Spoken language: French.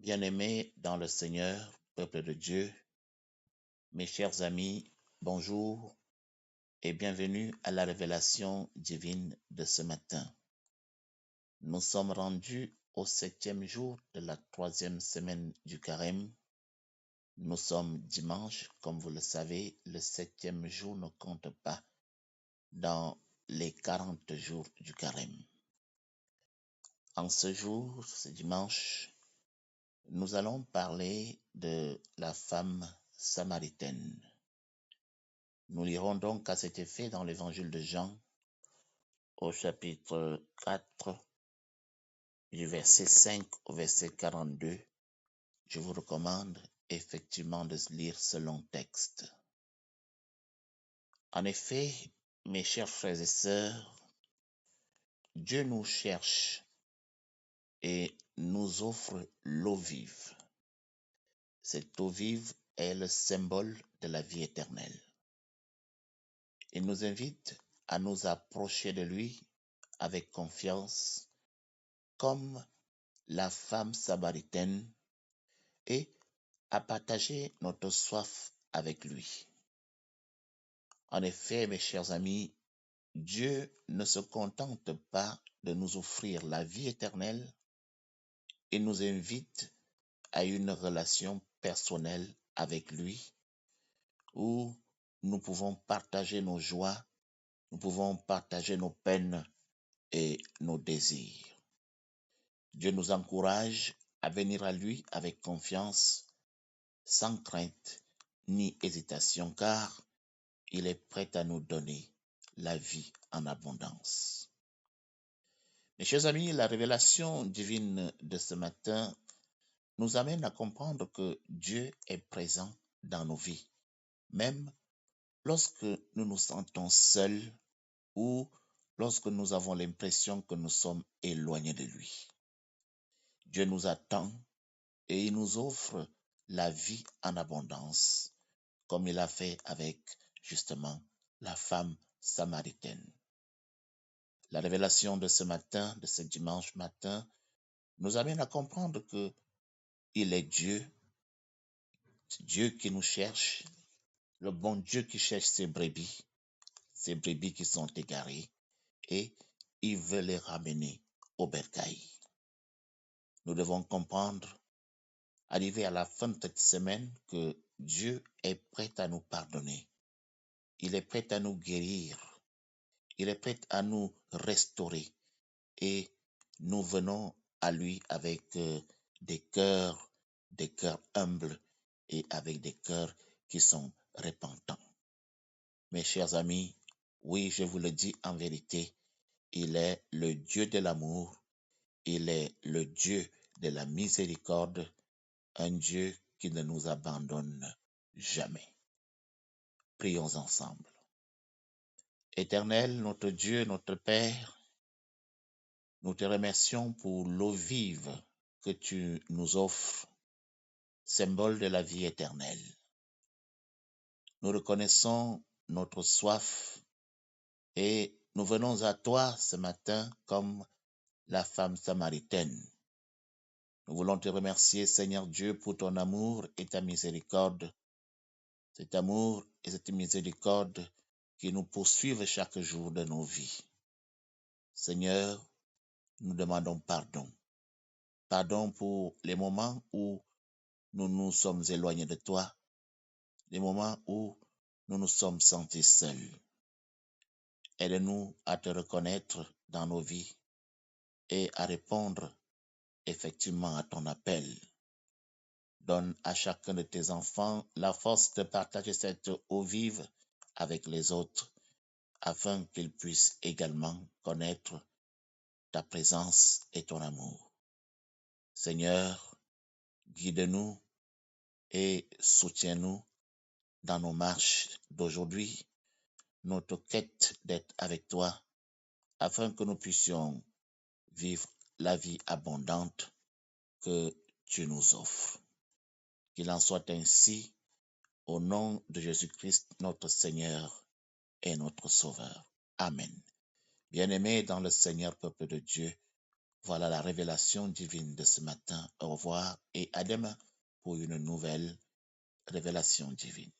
Bien-aimés dans le Seigneur, peuple de Dieu, mes chers amis, bonjour et bienvenue à la révélation divine de ce matin. Nous sommes rendus au 7e jour de la 3e semaine du Carême. Nous sommes dimanche, comme vous le savez, le 7e jour ne compte pas dans les 40 jours du Carême. En ce jour, ce dimanche, nous allons parler de la femme samaritaine. Nous lirons donc à cet effet dans l'évangile de Jean, au chapitre 4, du verset 5 au verset 42. Je vous recommande effectivement de lire ce long texte. En effet, mes chers frères et sœurs, Dieu nous cherche et nous offre l'eau vive. Cette eau vive est le symbole de la vie éternelle. Il nous invite à nous approcher de lui avec confiance, comme la femme samaritaine, et à partager notre soif avec lui. En effet, mes chers amis, Dieu ne se contente pas de nous offrir la vie éternelle, il nous invite à une relation personnelle avec lui, où nous pouvons partager nos joies, nous pouvons partager nos peines et nos désirs. Dieu nous encourage à venir à lui avec confiance, sans crainte ni hésitation, car il est prêt à nous donner la vie en abondance. Mes chers amis, la révélation divine de ce matin nous amène à comprendre que Dieu est présent dans nos vies, même lorsque nous nous sentons seuls ou lorsque nous avons l'impression que nous sommes éloignés de lui. Dieu nous attend et il nous offre la vie en abondance, comme il a fait avec justement la femme samaritaine. La révélation de ce matin, de ce dimanche matin, nous amène à comprendre que il est Dieu, Dieu qui nous cherche, le bon Dieu qui cherche ses brebis qui sont égarées, et il veut les ramener au bercail. Nous devons comprendre, arrivé à la fin de cette semaine, que Dieu est prêt à nous pardonner. Il est prêt à nous guérir. Il est prêt à nous restaurer. Et nous venons à lui avec des cœurs humbles et avec des cœurs qui sont repentants. Mes chers amis, oui, je vous le dis en vérité, il est le Dieu de l'amour, il est le Dieu de la miséricorde, un Dieu qui ne nous abandonne jamais. Prions ensemble. Éternel, notre Dieu, notre Père, nous te remercions pour l'eau vive que tu nous offres, symbole de la vie éternelle. Nous reconnaissons notre soif et nous venons à toi ce matin comme la femme samaritaine. Nous voulons te remercier, Seigneur Dieu, pour ton amour et ta miséricorde. Cet amour et cette miséricorde qui nous poursuivent chaque jour de nos vies. Seigneur, nous demandons pardon. Pardon pour les moments où nous nous sommes éloignés de toi, les moments où nous nous sommes sentis seuls. Aide-nous à te reconnaître dans nos vies et à répondre effectivement à ton appel. Donne à chacun de tes enfants la force de partager cette eau vive avec les autres, afin qu'ils puissent également connaître ta présence et ton amour. Seigneur, guide-nous et soutiens-nous dans nos marches d'aujourd'hui, notre quête d'être avec toi, afin que nous puissions vivre la vie abondante que tu nous offres. Qu'il en soit ainsi, au nom de Jésus-Christ, notre Seigneur et notre Sauveur. Amen. Bien-aimés dans le Seigneur, peuple de Dieu, Voilà la révélation divine de ce matin. Au revoir et à demain pour une nouvelle révélation divine.